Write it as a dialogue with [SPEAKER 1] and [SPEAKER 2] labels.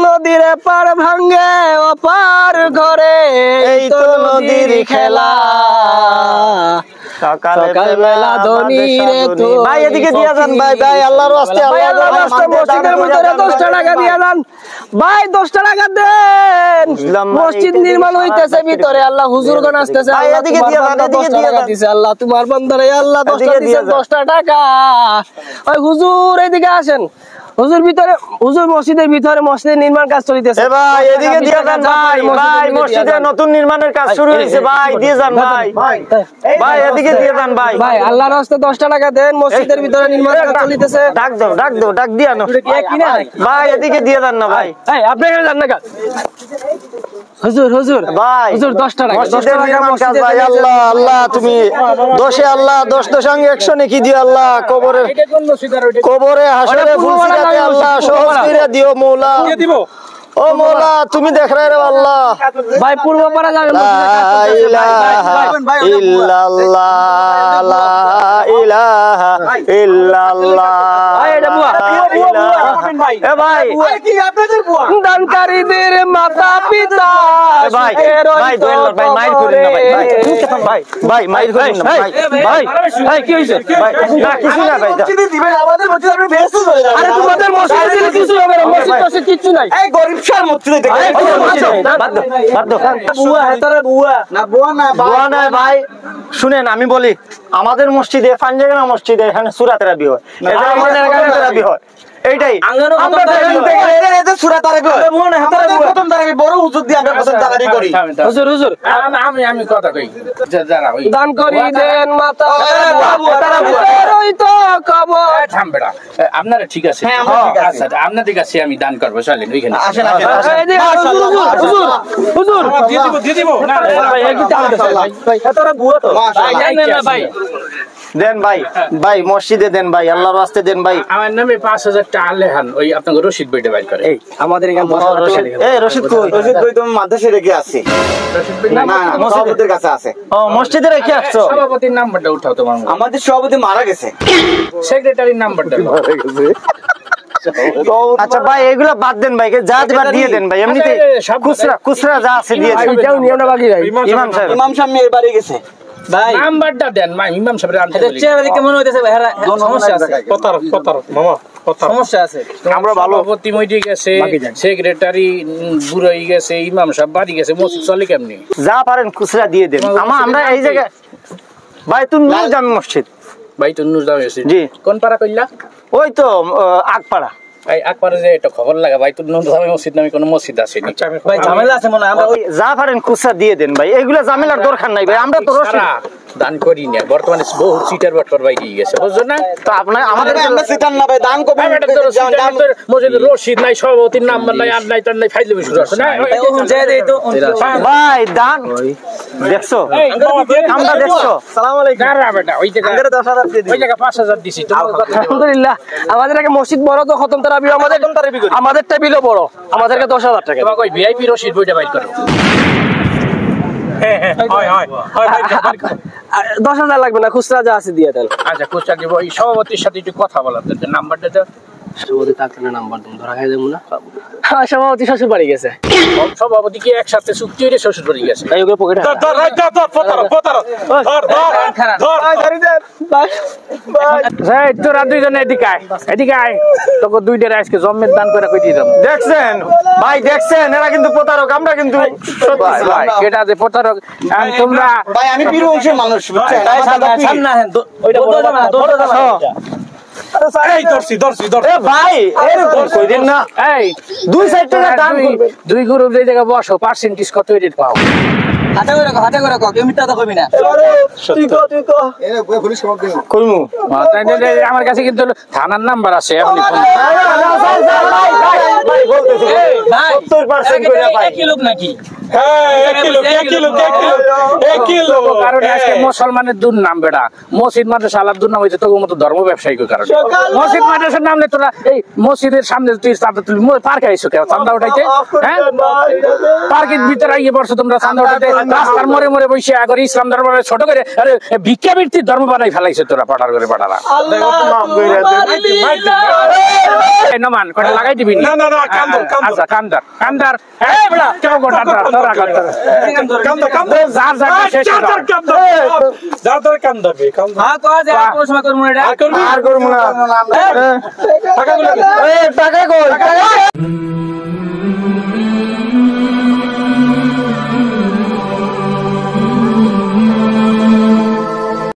[SPEAKER 1] নদীর পার ভাঙ্গে অপার ঘরে এই তো নদীর খেলা সকাল বেলা ধনী রে তো ভাই এদিকে দিয়া যান ভাই ভাই আল্লাহর রাস্তে আল্লাহর রাস্তে মসজিদের ভিতরে 10 টাকা দিয়া যান ভাই 10 টাকা দেন মসজিদ নির্মাণ হইতেছে ভিতরে আল্লাহ হুজুরগণ আসতেছে ভাই এদিকে দিয়া যান এদিকে দিয়া দিছে আল্লাহ তোমার বান্দারে আল্লাহ 10 টাকা দিছে 10 টাকা ওই হুজুর এদিকে আসেন হুজুর ভিতরে হুজুর মসজিদের ভিতরে মসজিদের নির্মাণ কাজ চলতেছে
[SPEAKER 2] ভাই এদিকে দিয়ে যান ভাই ভাই মসজিদে নতুন নির্মাণের কাজ শুরু হইছে ভাই দিয়ে যান ভাই ভাই এদিকে দিয়ে যান ভাই
[SPEAKER 1] ভাই আল্লাহর রাস্তায় 10 টাকা দেন মসজিদের ভিতরে নির্মাণ কাজ চলতেছে
[SPEAKER 2] ডাক দাও ডাক দিয়া না ভাই এদিকে দিয়ে যান না ভাই
[SPEAKER 1] এই আপনি এখানে যান না কাজ হুজুর হুজুর
[SPEAKER 2] ভাই
[SPEAKER 1] হুজুর 10 টাকা
[SPEAKER 2] মসজিদের নির্মাণ কাজ ভাই আল্লাহ আল্লাহ তুমি 10 এ আল্লাহ 10 এর সঙ্গে 100 নেকি দিও আল্লাহ কবরে হাসরে ফুলসিরাতে আল্লাহ সহজ করে দিও মওলা ও মওলা তুমি দেখ রে আল্লাহ
[SPEAKER 1] ভাই পূর্ব পাড়া যাবেন
[SPEAKER 2] লা ইলাহা ইল্লাল্লাহ লা ইলাহা ইল্লাল্লাহ
[SPEAKER 1] ভাই এটা বুয়া
[SPEAKER 2] এ ভাই
[SPEAKER 1] কি আপনাদের বুয়া দানকারীদের মাতা পিতা
[SPEAKER 2] ভাই ভাই দোয়েল ভাই মাইর করেন না ভাই ভাই মাইর করেন না ভাই ভাই
[SPEAKER 1] ভাই কি হইছে
[SPEAKER 2] ভাই না কিছু না ভাই
[SPEAKER 1] মসজিদে দিবেন আমাদের মসজিদে আপনি বেহেশত হয়ে যাবেন আরে তোমাদের মসজিদে দিলে কিছু হবে না মসজিদে কিছু নাই এই গরিব শার মসজিদে দেখে
[SPEAKER 2] বাদ দাও
[SPEAKER 1] বুয়া হেতারে বুয়া না বুয়া না
[SPEAKER 2] বুয়া না ভাই শুনেন আমি বলি আমাদের মসজিদে ফানজাগনা মসজিদে এখানে সূরা তারাবি হয় এটা আমাদের এখানে তারাবি হয় এইটাই আমরা
[SPEAKER 1] এটা সূরা তারাবি হয় বুয়া না হেতারে বুয়া প্রথম তারাবি বড় হুজুর দিয়ে আমরা প্রথম তারাবি করি হুজুর হুজুর
[SPEAKER 3] আমি কথা কই যারা ওই
[SPEAKER 1] দান করি দেন মাতা তারা বুয়া ওই তো কবর
[SPEAKER 3] থাম বেটা আপনারা ঠিক আছে
[SPEAKER 1] হ্যাঁ আমরা ঠিক আছে
[SPEAKER 3] আচ্ছা আপনাদের কাছে আমি দান করব চলেন ওইখানে
[SPEAKER 1] আসেন হুজুর হুজুর
[SPEAKER 3] দিয়ে দিব না
[SPEAKER 1] ভাই একটু টান দেন ভাই হেতারে বুয়া তো
[SPEAKER 3] না ভাই
[SPEAKER 2] দেন ভাই ভাই মসজিদে দেন ভাই আল্লাহর রাস্তে দেন ভাই
[SPEAKER 3] আমার নামে 5000 টাকা লেহান ওই আপনাকে রশিদ বইটা বাইর করে
[SPEAKER 1] এই আমাদের এখানে
[SPEAKER 2] রশিদ কই
[SPEAKER 4] তুমি মাদ্রাসায় রেখে আসছি
[SPEAKER 3] রশিদ বই
[SPEAKER 4] না সভাপতির কাছে আছে
[SPEAKER 2] ও মসজিদে রেখে আসছো
[SPEAKER 3] সভাপতির নাম্বারটা উঠাও তোমার
[SPEAKER 4] আমাদের সভাপতি মারা গেছে
[SPEAKER 3] সেক্রেটারির নাম্বারটা
[SPEAKER 2] আচ্ছা ভাই এগুলা বাদ দেন ভাই যা দিবার দিয়ে দেন ভাই এমনিতে খুচরা যা আছে দিয়ে দেন
[SPEAKER 1] এটাও নিয়ম না বাকি ভাই
[SPEAKER 4] ইমাম সাহেব মেয়ের বাড়ি গেছে
[SPEAKER 1] ভাই
[SPEAKER 3] নাম্বারটা দেন ভাই ইমাম সাহেবের আনতে বলি
[SPEAKER 1] চেহারা কেমন হইতেছে ভাই সমস্যা আছে
[SPEAKER 3] পতার মামা
[SPEAKER 1] সমস্যা আছে
[SPEAKER 2] আমরা ভালো
[SPEAKER 3] সভাপতি মইটি গেছে সেক্রেটারি বুড়াই গেছে ইমাম সাহেব বাড়ি গেছে মসজিদ চলে কেমনি
[SPEAKER 2] যা পারেন খুচরা দিয়ে দেন আমরা এই জায়গায় বাইতুল নূর জামি মসজিদ
[SPEAKER 3] বাইতুল নূর জামি মসজিদ
[SPEAKER 2] জি
[SPEAKER 3] কোন পাড়া কইলা
[SPEAKER 2] ওই তো আগপাড়া
[SPEAKER 3] এই একবারে যে এটা খবর লাগা বাইতুল নূর জামি মসজিদ নামে কোন মসজিদ আছে নি
[SPEAKER 1] ভাই ঝামেলা আছে মনে হয় আমরা
[SPEAKER 2] যা পারেন খুচরা দিয়ে দেন ভাই এগুলা ঝামেলার দরকার নাই ভাই আমরা তো রশিদ
[SPEAKER 3] দান করি না বর্তমানে বহুত সিটার বাটপার বাইরে গেছে বুঝছো না
[SPEAKER 2] তো আপনার আমাদের
[SPEAKER 4] আমরা সিটার না ভাই দান কবে
[SPEAKER 3] মসজিদের রশিদ নাই সভাপতির নাম্বার নাই আর নাই তার নাই ফাইলে শুরু আছে না
[SPEAKER 2] ভাই দান দেখছো আমরা দেখছো
[SPEAKER 1] আসসালামু আলাইকুম
[SPEAKER 3] গারা বেটা ওই জায়গা
[SPEAKER 1] 10,000 দিয়ে দিই
[SPEAKER 3] ওই জায়গা 5000 দিছি
[SPEAKER 1] আলহামদুলিল্লাহ আমাদের একটা মসজিদ বড় তো খতম তারাবি আমাদের টেবিলও বড় আমাদেরকে 10,000 টাকা
[SPEAKER 3] তোমাকে ওই ভিআইপি রশিদ বইটা বাইর করো
[SPEAKER 1] 10,000 লাগবে না খুচরা যা আছে দিয়ে দেন
[SPEAKER 3] আচ্ছা খুচরা দিব এই সভাপতির সাথে একটু কথা বলার দরকার নাম্বারটা দাও
[SPEAKER 1] সভাপতি থাকলে নাম্বার তুমি ধরা খাই দেবো না সভাপতি শ্বশুর বাড়ি গেছে
[SPEAKER 3] সভাপতি কি একসাথে চুক্তি হয়ে শ্বশুর বাড়ি গেছে
[SPEAKER 1] তাই ওগুলো পকেটে
[SPEAKER 3] তোরা দুইজনে এদিকে আয় তোকে দুইটারে আজকে জন্মের দান করে কই দিলাম
[SPEAKER 2] দেখছেন ভাই দেখছেন এরা কিন্তু প্রতারক আমরা কিন্তু
[SPEAKER 3] কেটা যে প্রতারক তোমরা
[SPEAKER 4] ভাই আমি বীর বংশের মানুষ বুঝছেন
[SPEAKER 1] সামনে আসেন ওইটা বড় না
[SPEAKER 2] এই ভাই এরকম কইদেন না
[SPEAKER 3] এই
[SPEAKER 2] দুই সাইড থেকে দান করবে
[SPEAKER 3] দুই গ্রুপ যে জায়গা বসো পার্সেন্টেজ কত এডিট পাও
[SPEAKER 1] হাতে করে কও কেউ মিথ্যা তো কইবি না তুই কো
[SPEAKER 4] এনে পুলিশ খবর দিন
[SPEAKER 2] কইমু
[SPEAKER 3] আমার কাছে কিন্তু থানার নাম্বার আছে আপনি ফোন
[SPEAKER 2] ভাই বলতেছি
[SPEAKER 1] ভাই
[SPEAKER 2] 70% কইরা পাই
[SPEAKER 1] কি লোক নাকি
[SPEAKER 3] কারণ আজকে মুসলমানের দুর্নাম বেড়া মসজিদ মাদ্রাসা আলার দুর্নাম হয়েছে তোর মতো ধর্ম ব্যবসায়িক কারণে মসজিদ মাদ্রাসার নাম নেই তোরা এই মসজিদের সামনে তুই তুই পার্কে আইসো কেন চান্দা উঠাইতে হ্যাঁ পার্কের ভিতরে আইয়ে পড়ছো তোমরা চান্দা উঠাইতে রাস্তার মোড়ে মোড়ে বসে আগে ইসলাম ধর্ম ছোট করে আরে ভিক্ষাবৃত্তির ধর্ম বানাই ফেলাইছে তোরা পাড়ার করে পাড়ারা নমান কটা লাগাই দিবি আচ্ছা কান্দার কান্দার
[SPEAKER 2] টাকা কই